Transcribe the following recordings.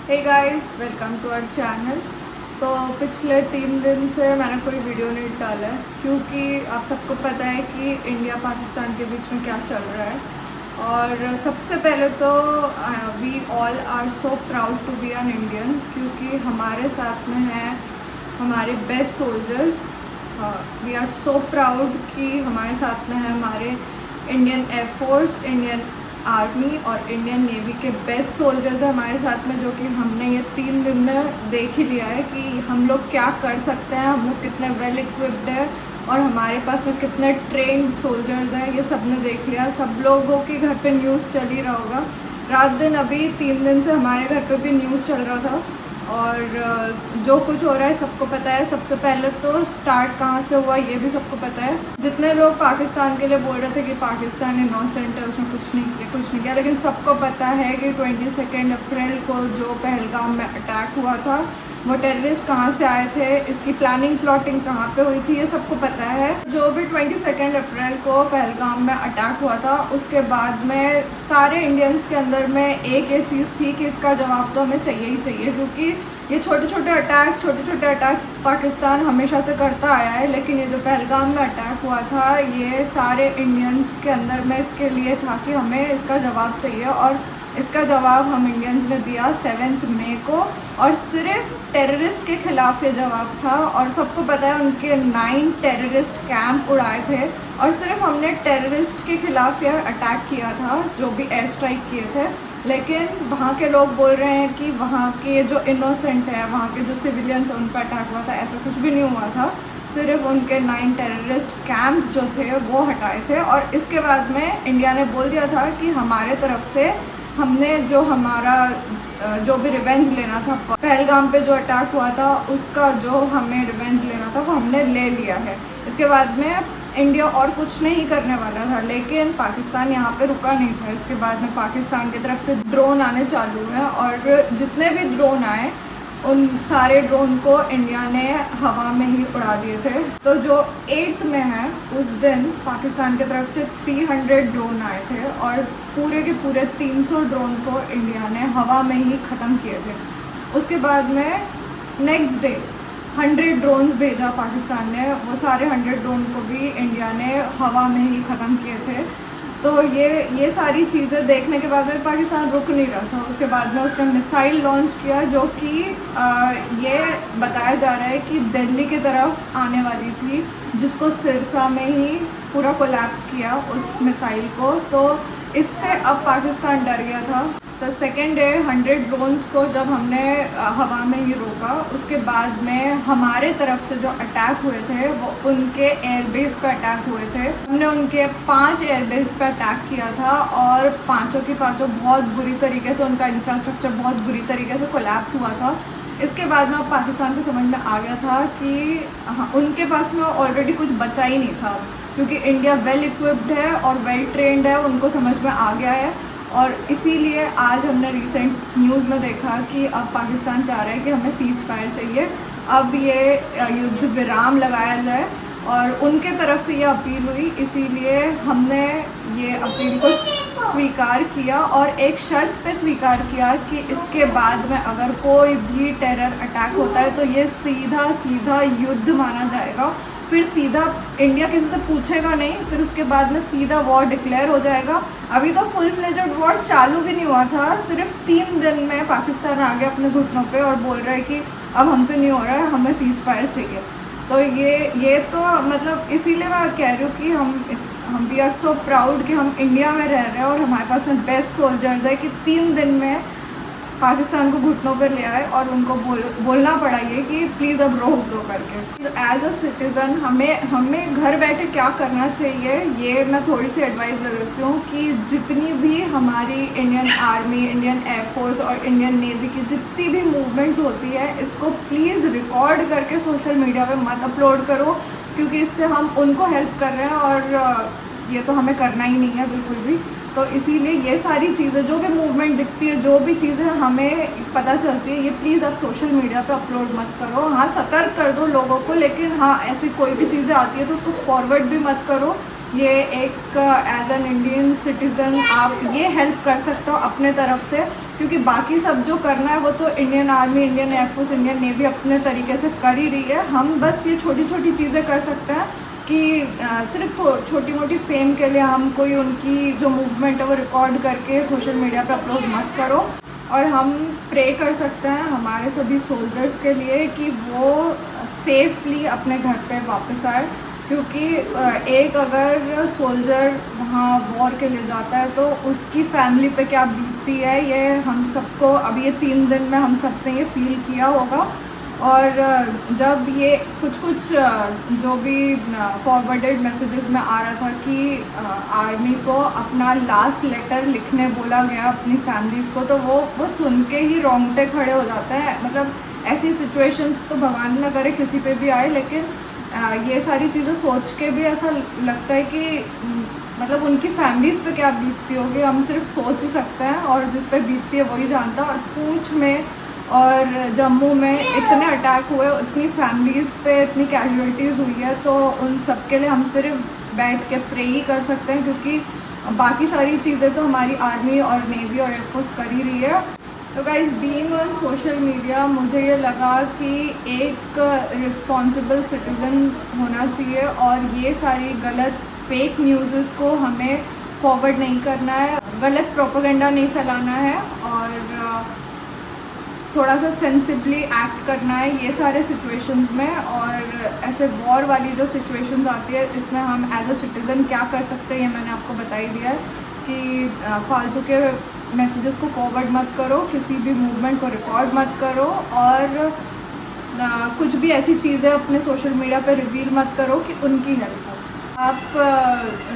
Hey guys, welcome to our channel. तो पिछले 3 दिन से मैंने कोई वीडियो नहीं डाला है क्योंकि आप सबको पता है कि इंडिया पाकिस्तान के बीच में क्या चल रहा है। और सबसे पहले तो we all are so proud to be an Indian, क्योंकि हमारे साथ में हैं हमारे best soldiers. We are so proud कि हमारे साथ में है हमारे इंडियन एयरफोर्स, इंडियन आर्मी और इंडियन नेवी के बेस्ट सोल्जर्स हैं हमारे साथ में, जो कि हमने ये 3 दिन में देख ही लिया है कि हम लोग क्या कर सकते हैं, हम लोग कितने वेल इक्विप्ड है और हमारे पास में कितने ट्रेंड सोल्जर्स हैं। ये सब ने देख लिया। सब लोगों के घर पे न्यूज़ चल ही रहा होगा। रात दिन अभी 3 दिन से हमारे घर पे भी न्यूज़ चल रहा था और जो कुछ हो रहा है सबको पता है। सबसे पहले तो स्टार्ट कहाँ से हुआ ये भी सबको पता है। जितने लोग पाकिस्तान के लिए बोल रहे थे कि पाकिस्तान इनोसेंट है, उसने कुछ नहीं किया, लेकिन सबको पता है कि 22 अप्रैल को जो पहलगाम में अटैक हुआ था वो टेररिस्ट कहाँ से आए थे, इसकी प्लानिंग प्लॉटिंग कहाँ पे हुई थी, ये सबको पता है। जो भी 22 अप्रैल को पहलगाम में अटैक हुआ था उसके बाद में सारे इंडियंस के अंदर में एक ये चीज़ थी कि इसका जवाब तो हमें चाहिए ही चाहिए, क्योंकि ये छोटे छोटे अटैक्स पाकिस्तान हमेशा से करता आया है। लेकिन ये जो पहलगाम में अटैक हुआ था ये सारे इंडियंस के अंदर में इसके लिए था कि हमें इसका जवाब चाहिए, और इसका जवाब हम इंडियंस ने दिया 7 मई को। और सिर्फ टेररिस्ट के खिलाफ ये जवाब था, और सबको पता है उनके 9 टेररिस्ट कैंप उड़ाए थे और सिर्फ हमने टेररिस्ट के खिलाफ ये अटैक किया था, जो भी एयर स्ट्राइक किए थे। लेकिन वहाँ के लोग बोल रहे हैं कि वहाँ के जो इनोसेंट है, वहाँ के जो सिविलियंस हैं उन पर अटैक हुआ था। ऐसा कुछ भी नहीं हुआ था, सिर्फ उनके 9 टेररिस्ट कैंप्स जो थे वो हटाए थे। और इसके बाद में इंडिया ने बोल दिया था कि हमारे तरफ से हमने जो हमारा जो भी रिवेंज लेना था, पहलगाम पे जो अटैक हुआ था उसका जो हमें रिवेंज लेना था वो हमने ले लिया है। इसके बाद में इंडिया और कुछ नहीं करने वाला था, लेकिन पाकिस्तान यहाँ पे रुका नहीं था। इसके बाद में पाकिस्तान की तरफ से ड्रोन आने चालू हैं और जितने भी ड्रोन आए उन सारे ड्रोन को इंडिया ने हवा में ही उड़ा दिए थे। तो जो 8th में है उस दिन पाकिस्तान की तरफ से 300 ड्रोन आए थे और पूरे के पूरे 300 ड्रोन को इंडिया ने हवा में ही ख़त्म किए थे। उसके बाद में नेक्स्ट डे 100 ड्रोन्स भेजा पाकिस्तान ने, वो सारे 100 ड्रोन को भी इंडिया ने हवा में ही ख़त्म किए थे। तो ये सारी चीज़ें देखने के बाद में पाकिस्तान रुक नहीं रहा था। उसके बाद में उसने मिसाइल लॉन्च किया, जो कि ये बताया जा रहा है कि दिल्ली की तरफ आने वाली थी, जिसको सिरसा में ही पूरा कोलैप्स किया उस मिसाइल को। तो इससे अब पाकिस्तान डर गया था। तो सेकेंड डे 100 ड्रोन्स को जब हमने हवा में ही रोका, उसके बाद में हमारे तरफ से जो अटैक हुए थे वो उनके एयरबेस पर अटैक हुए थे। हमने उनके 5 एयरबेस पर अटैक किया था और पाँचों की पाँचों बहुत बुरी तरीके से, उनका इंफ्रास्ट्रक्चर बहुत बुरी तरीके से कोलैप्स हुआ था। इसके बाद में अब पाकिस्तान को समझ में आ गया था कि उनके पास में ऑलरेडी कुछ बचा ही नहीं था, क्योंकि इंडिया वेल इक्विप्ड है और वेल ट्रेंड है, उनको समझ में आ गया है। और इसीलिए आज हमने रिसेंट न्यूज़ में देखा कि अब पाकिस्तान चाह रहा है कि हमें सीज़ फायर चाहिए, अब ये युद्ध विराम लगाया जाए, और उनके तरफ से ये अपील हुई। इसीलिए हमने ये अपील को स्वीकार किया और एक शर्त पे स्वीकार किया कि इसके बाद में अगर कोई भी टेरर अटैक होता है तो ये सीधा सीधा युद्ध माना जाएगा। फिर सीधा इंडिया किसी से पूछेगा नहीं, फिर उसके बाद में सीधा वॉर डिक्लेयर हो जाएगा। अभी तो फुल फ्लेजेड वॉर चालू भी नहीं हुआ था, सिर्फ 3 दिन में पाकिस्तान आ गया अपने घुटनों पे और बोल रहा है कि अब हमसे नहीं हो रहा है, हमें सीज़ फायर चाहिए। तो ये तो मतलब इसीलिए मैं कह रही हूँ कि हम वी आर सो प्राउड कि हम इंडिया में रह रहे हैं और हमारे पास में बेस्ट सोल्जर्स है कि 3 दिन में पाकिस्तान को घुटनों पर ले आए और उनको बोलना पड़ा ये कि प्लीज़ अब रोक दो करके। तो एज अ सिटीज़न हमें घर बैठे क्या करना चाहिए, ये मैं थोड़ी सी एडवाइस दे देती हूँ कि जितनी भी हमारी इंडियन आर्मी, इंडियन एयरफोर्स और इंडियन नेवी की जितनी भी मूवमेंट्स होती है, इसको प्लीज़ रिकॉर्ड करके सोशल मीडिया पे मत अपलोड करो, क्योंकि इससे हम उनको हेल्प कर रहे हैं और ये तो हमें करना ही नहीं है बिल्कुल भी। तो इसीलिए ये सारी चीज़ें, जो भी मूवमेंट दिखती है, जो भी चीज़ें हमें पता चलती है, ये प्लीज़ आप सोशल मीडिया पे अपलोड मत करो। हाँ, सतर्क कर दो लोगों को, लेकिन हाँ ऐसी कोई भी चीज़ें आती है तो उसको फॉरवर्ड भी मत करो, ये एक एज एन इंडियन सिटीज़न आप ये हेल्प कर सकते हो अपने तरफ से, क्योंकि बाकी सब जो करना है वो तो Indian army, Indian air force, Indian navy अपने तरीके से कर ही रही है। हम बस ये छोटी छोटी चीज़ें कर सकते हैं कि सिर्फ तो छोटी मोटी फेम के लिए हम कोई उनकी जो मूवमेंट है वो रिकॉर्ड करके सोशल मीडिया पे अपलोड मत करो। और हम प्रे कर सकते हैं हमारे सभी सोल्जर्स के लिए कि वो सेफली अपने घर पे वापस आए, क्योंकि एक अगर सोल्जर वहाँ वॉर के लिए जाता है तो उसकी फैमिली पे क्या बीतती है, ये हम सबको अभी ये 3 दिन में हम सब ने ये फील किया होगा। और जब ये कुछ जो भी फॉरवर्डेड मैसेजेस में आ रहा था कि आर्मी को अपना लास्ट लेटर लिखने बोला गया अपनी फैमिलीज़ को, तो वो सुन के ही रोंगटे खड़े हो जाते हैं। मतलब ऐसी सिचुएशन तो भगवान न करे किसी पे भी आए, लेकिन ये सारी चीज़ें सोच के भी ऐसा लगता है कि मतलब उनकी फैमिलीज़ पे क्या बीतती होगी, हम सिर्फ सोच ही सकते हैं, और जिस पे बीतती है वही जानता है। और पूंछ में और जम्मू में इतने अटैक हुए, इतनी फैमिलीज़ पे इतनी कैजुअलिटीज़ हुई है, तो उन सब के लिए हम सिर्फ बैठ के प्रे ही कर सकते हैं, क्योंकि बाकी सारी चीज़ें तो हमारी आर्मी और नेवी और एयरफोर्स कर ही रही है। तो guys, being on social media मुझे ये लगा कि एक रिस्पॉन्सिबल सिटीज़न होना चाहिए, और ये सारी गलत फेक न्यूज़ को हमें फॉरवर्ड नहीं करना है, गलत प्रोपेगेंडा नहीं फैलाना है, और थोड़ा सा सेंसिबली एक्ट करना है ये सारे सिचुएशंस में। और ऐसे वॉर वाली जो सिचुएशंस आती है, इसमें हम एज अ सिटीज़न क्या कर सकते हैं ये मैंने आपको बता ही दिया है कि फालतू के मैसेजेस को फॉरवर्ड मत करो, किसी भी मूवमेंट को रिकॉर्ड मत करो, और कुछ भी ऐसी चीज़ें अपने सोशल मीडिया पे रिवील मत करो कि उनकी हेल्प हो। आप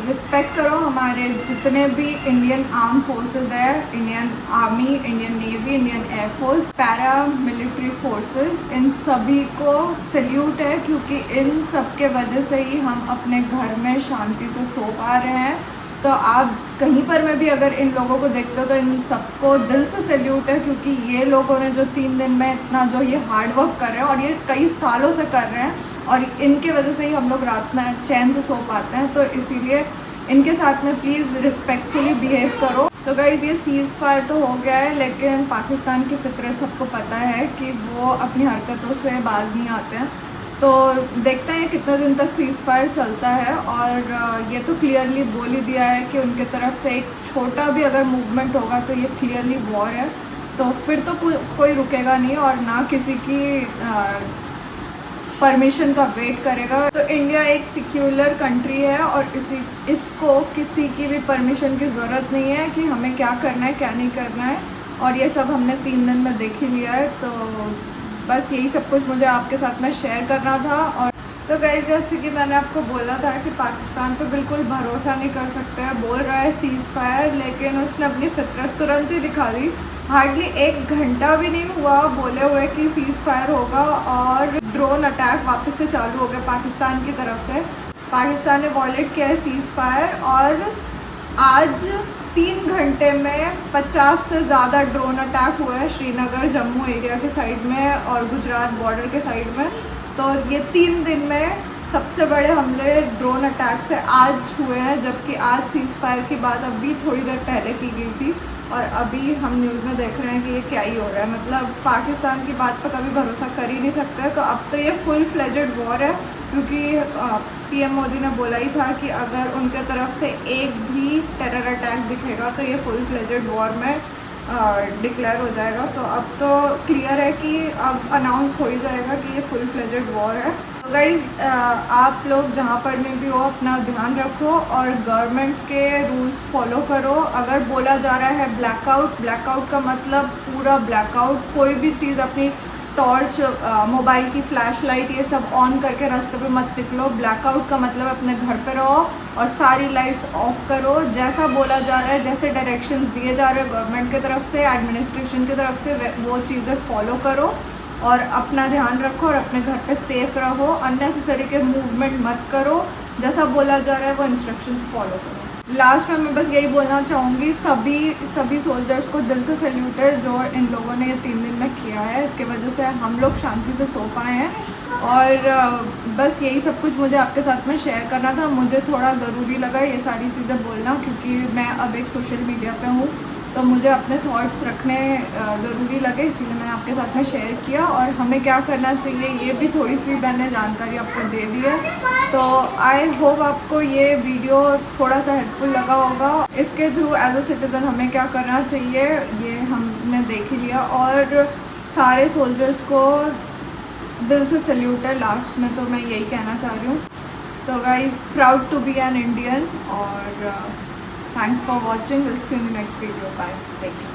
रिस्पेक्ट करो हमारे जितने भी इंडियन आर्म फोर्सेस है, Indian army, Indian navy, Indian airforce, para military forces, इन सभी को सैल्यूट है, क्योंकि इन सब के वजह से ही हम अपने घर में शांति से सो पा रहे हैं। तो आप कहीं पर में भी अगर इन लोगों को देखते हो तो इन सबको दिल से सैल्यूट है, क्योंकि ये लोगों ने जो 3 दिन में इतना जो ये हार्ड वर्क कर रहे हैं, और ये कई सालों से कर रहे हैं, और इनके वजह से ही हम लोग रात में चैन से सो पाते हैं। तो इसीलिए इनके साथ में प्लीज़ रिस्पेक्टफुली बिहेव करो। तो गाइज़, ये सीज़ फायर तो हो गया है, लेकिन पाकिस्तान की फितरत सबको पता है कि वो अपनी हरकतों से बाज नहीं आते हैं। तो देखते हैं कितने दिन तक सीज़ फायर चलता है, और ये तो क्लियरली बोल ही दिया है कि उनके तरफ से एक छोटा भी अगर मूवमेंट होगा तो ये क्लियरली वॉर है। तो फिर तो कोई रुकेगा नहीं, और ना किसी की परमिशन का वेट करेगा। तो इंडिया एक सिक्युलर कंट्री है, और इसको किसी की भी परमिशन की ज़रूरत नहीं है कि हमें क्या करना है क्या नहीं करना है, और ये सब हमने 3 दिन में देख ही लिया है। तो बस यही सब कुछ मुझे आपके साथ में शेयर करना था। और तो गाइस, जैसे कि मैंने आपको बोला था कि पाकिस्तान पे बिल्कुल भरोसा नहीं कर सकते हैं, बोल रहा है सीज़ फायर, लेकिन उसने अपनी फितरत तुरंत ही दिखा दी। हार्डली 1 घंटा भी नहीं हुआ बोले हुए कि सीज़ फायर होगा, और ड्रोन अटैक वापस से चालू हो गया पाकिस्तान की तरफ से। पाकिस्तान ने वॉयलेट किया है सीज़ फायर, और आज 3 घंटे में 50 से ज़्यादा ड्रोन अटैक हुए हैं श्रीनगर, जम्मू एरिया के साइड में और गुजरात बॉर्डर के साइड में। तो ये 3 दिन में सबसे बड़े हमले ड्रोन अटैक से आज हुए हैं, जबकि आज सीज़ फायर की बात अभी थोड़ी देर पहले की गई थी, और अभी हम न्यूज़ में देख रहे हैं कि ये क्या ही हो रहा है। मतलब पाकिस्तान की बात पर कभी भरोसा कर ही नहीं सकते। तो अब तो ये फुल फ्लेजेड वॉर है, क्योंकि पीएम मोदी ने बोला ही था कि अगर उनके तरफ से एक भी टेरर अटैक दिखेगा तो ये फुल फ्लेजेड वॉर में डिक्लेयर हो जाएगा। तो अब तो क्लियर है कि अब अनाउंस हो ही जाएगा कि ये फुल फ्लेजेड वॉर है। तो गाइज़, आप लोग जहाँ पर में भी हो अपना ध्यान रखो, और गवर्नमेंट के रूल्स फॉलो करो। अगर बोला जा रहा है ब्लैकआउट का मतलब पूरा ब्लैकआउट, कोई भी चीज़ अपनी टॉर्च, मोबाइल की फ्लैश लाइट, ये सब ऑन करके रास्ते पे मत निकलो। ब्लैकआउट का मतलब अपने घर पे रहो और सारी लाइट्स ऑफ करो। जैसा बोला जा रहा है, जैसे डायरेक्शंस दिए जा रहे हैं गवर्नमेंट की तरफ से, एडमिनिस्ट्रेशन की तरफ से, वो चीज़ें फॉलो करो, और अपना ध्यान रखो, और अपने घर पे सेफ रहो। अननेसेसरी के मूवमेंट मत करो, जैसा बोला जा रहा है वो इंस्ट्रक्शंस फॉलो करो। लास्ट में मैं बस यही बोलना चाहूँगी, सभी सोल्जर्स को दिल से सैल्यूट है जो इन लोगों ने ये 3 दिन में किया है। इसके वजह से हम लोग शांति से सो पाए हैं। और बस यही सब कुछ मुझे आपके साथ में शेयर करना था। मुझे थोड़ा ज़रूरी लगा ये सारी चीज़ें बोलना, क्योंकि मैं अब एक सोशल मीडिया पे हूँ, तो मुझे अपने थॉट्स रखने ज़रूरी लगे, इसीलिए मैंने आपके साथ में शेयर किया। और हमें क्या करना चाहिए ये भी थोड़ी सी मैंने जानकारी आपको दे दी है। तो आई होप आपको ये वीडियो थोड़ा सा हेल्पफुल लगा होगा। इसके थ्रू एज अ सिटीज़न हमें क्या करना चाहिए ये हमने देख ही लिया। और सारे सोल्जर्स को दिल से सैल्यूट है लास्ट में, तो मैं यही कहना चाह रही हूँ। तो guys, proud to be an Indian. और thanks for watching. Will see you in the next video. Bye, take care.